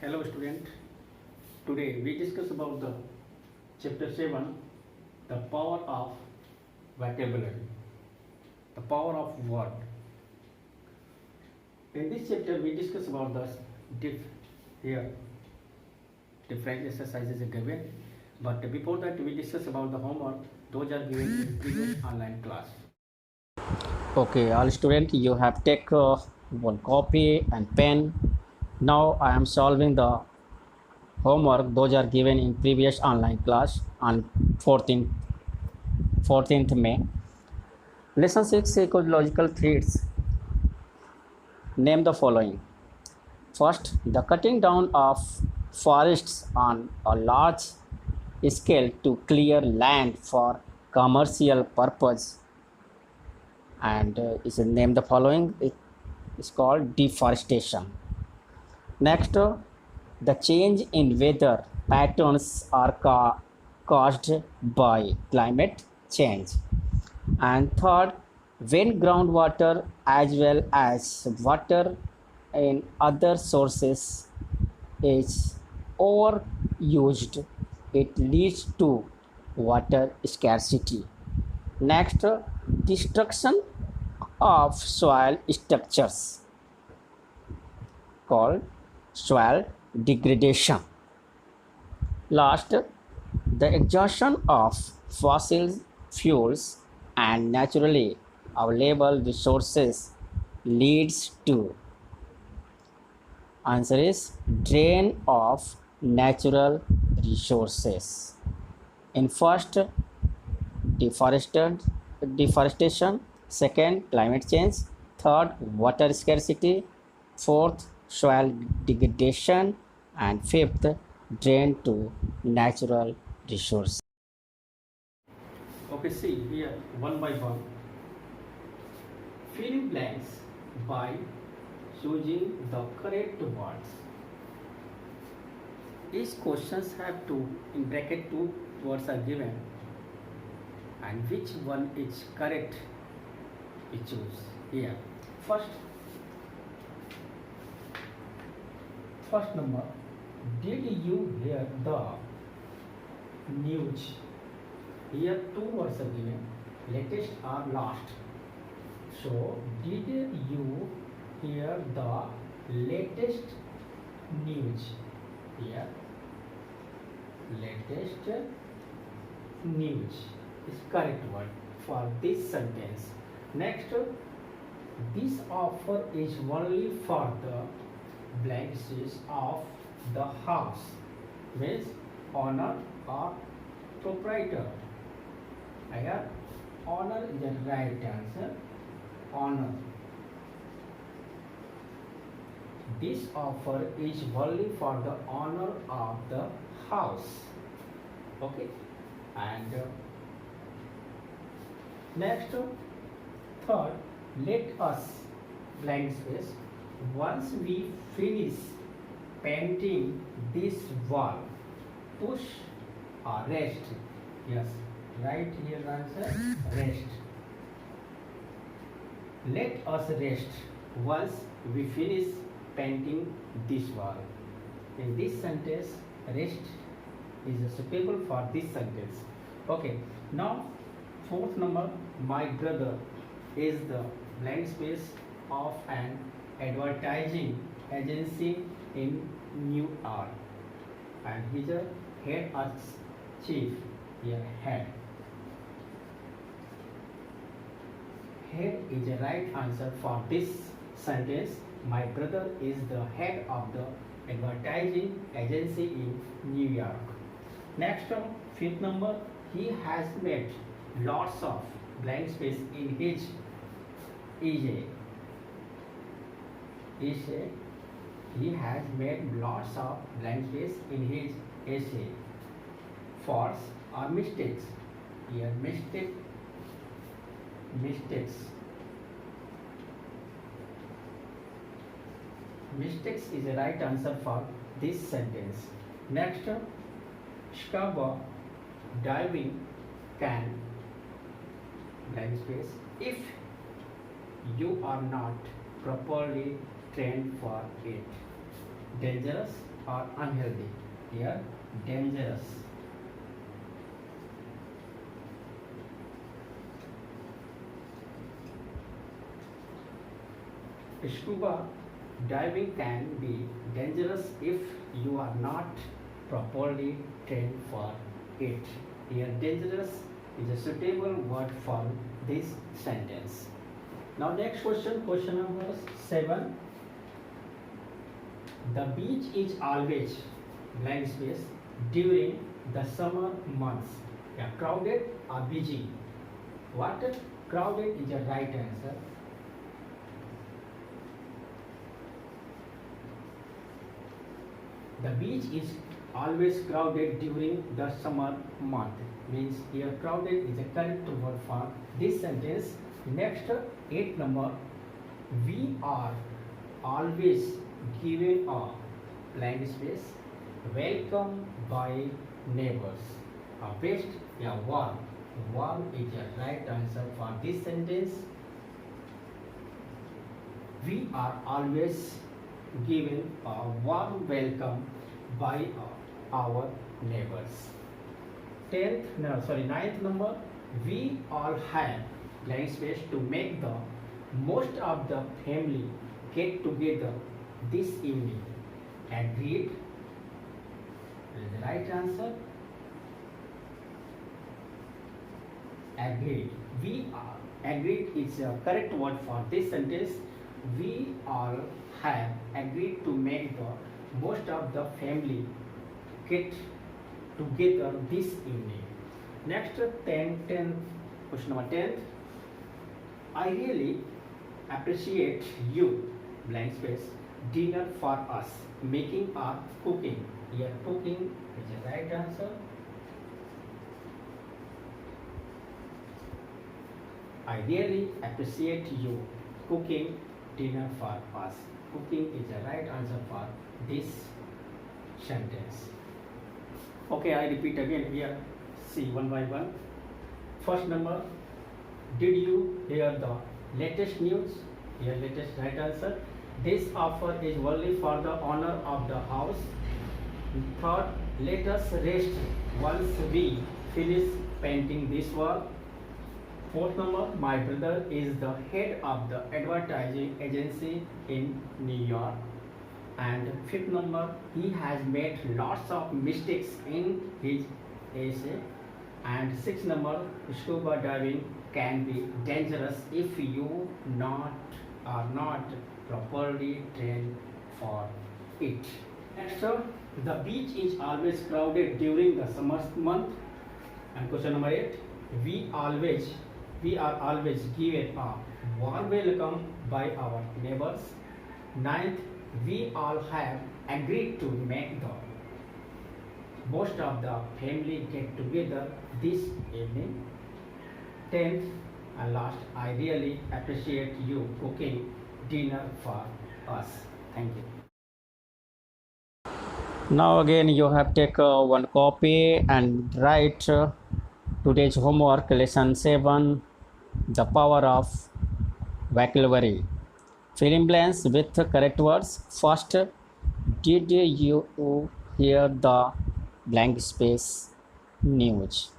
Hello student. Today we discuss about the chapter 7, the power of vocabulary, the power of word. In this chapter we discuss about the here different exercises are given, but before that we discuss about the homework. Those are given in previous online class. Okay, all students, you have take one copy and pen. Now I am solving the homework. Those are given in previous online class on 14th May. Lesson 6, ecological threats. Name the following. First, the cutting down of forests on a large scale to clear land for commercial purpose, and is named the following. It is called deforestation. Next, the change in weather patterns are caused by climate change. And third, when groundwater as well as water in other sources is overused, it leads to water scarcity. Next, destruction of soil structures called soil degradation. Last, the exhaustion of fossil fuels and naturally available resources leads to answer is drain of natural resources. In first, deforestation, second, climate change, third, water scarcity, fourth, soil degradation, and fifth, drain to natural resources. Okay, see here one by one. Fill in blanks by choosing the correct words. Each questions have in bracket two words are given, and which one is correct we choose here. First number, did you hear the news? Here two words are given, latest or last. So did you hear the latest news? Here latest news is correct word for this sentence. Next, this offer is only for the blank space of the house, means owner or proprietor. Here owner is the right answer. Owner. This offer is only for the owner of the house. Okay, and next, third, let us blank space. Once we finish painting this wall, push or rest. Yes, right here answer rest. Let us rest once we finish painting this wall. In this sentence, rest is suitable for this sentence. Okay, now fourth number, my brother is the blank space of an advertising agency in New York, and he's a head or chief. Here head. Head is the right answer for this sentence. My brother is the head of the advertising agency in New York. Next, fifth number, he has made lots of blank space in his essay. He has made lots of blank space in his essay. False or mistakes. Here mistakes. Mistakes is the right answer for this sentence. Next, scuba diving can blank space if you are not properly trained for it. Dangerous or unhealthy. Here, dangerous. Scuba diving can be dangerous if you are not properly trained for it. Here, dangerous is a suitable word for this sentence. Now, next question, question number 7. The beach is always blank space during the summer months. Yeah, crowded or busy? What? Crowded is the right answer. The beach is always crowded during the summer month. Means here crowded is a correct word for this sentence. Next, 8 number. We are always given a blank space welcome by neighbors. Best, yeah, warm. Warm is the right answer for this sentence. We are always given a warm welcome by our neighbors. 9th number. We all have blank space to make the most of the family get together this evening. Agreed is the right answer. Agreed. We are agreed is a correct word for this sentence. We all have agreed to make the most of the family get together this evening. Next, 10th question number 10th. I really appreciate you blank space dinner for us making or cooking. Here cooking is the right answer. I really appreciate you cooking dinner for us. Cooking is the right answer for this sentence. Okay, I repeat again here. See one by one. First number. Did you hear the latest news? Here latest right answer. This offer is only for the owner of the house. Third, let us rest once we finish painting this wall. Fourth number, my brother is the head of the advertising agency in New York. And fifth number, he has made lots of mistakes in his essay. And sixth number, scuba diving can be dangerous if you are not properly trained for it. Next, the beach is always crowded during the summer month. And question number 8, we are always given a warm welcome by our neighbors. Ninth, we all have agreed to make the most of the family get together this evening. 10th and last, I really appreciate you cooking dinner for us. Thank you. Now again you have take one copy and write today's homework, lesson 7, the power of vocabulary. Fill in blanks with correct words. First, did you hear the blank space news?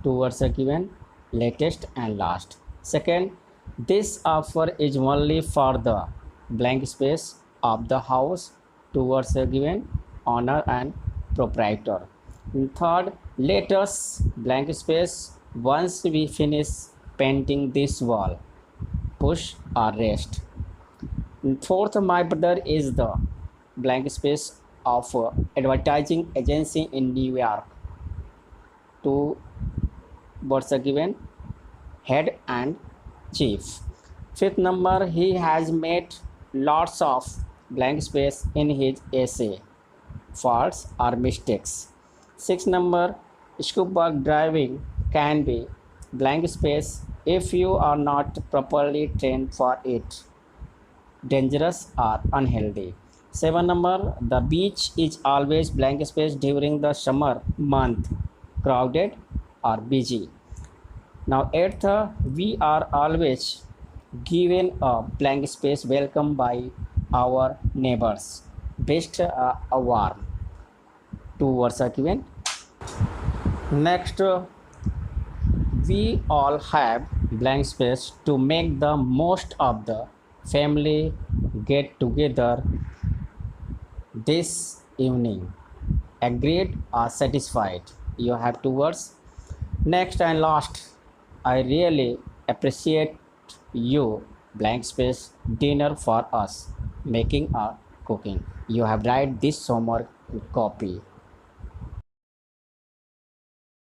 2 words are given, latest and last. Second, this offer is only for the blank space of the house. 2 words are given, owner and proprietor. And third, let us blank space once we finish painting this wall. Push or rest. And fourth, my brother is the blank space of advertising agency in New York. 2 words are given, head and chief. Fifth number, he has made lots of blank space in his essay. Faults or mistakes. Sixth number, scuba diving can be blank space if you are not properly trained for it. Dangerous or unhealthy. 7 number, the beach is always blank space during the summer month. Crowded or busy. Now 8th, we are always given a blank space welcome by our neighbors. best a warm. Two words are given. Next, we all have blank space to make the most of the family get together this evening. Agreed or satisfied? You have two words. Next and last, I really appreciate you blank space dinner for us making a cooking. You have write this homework copy.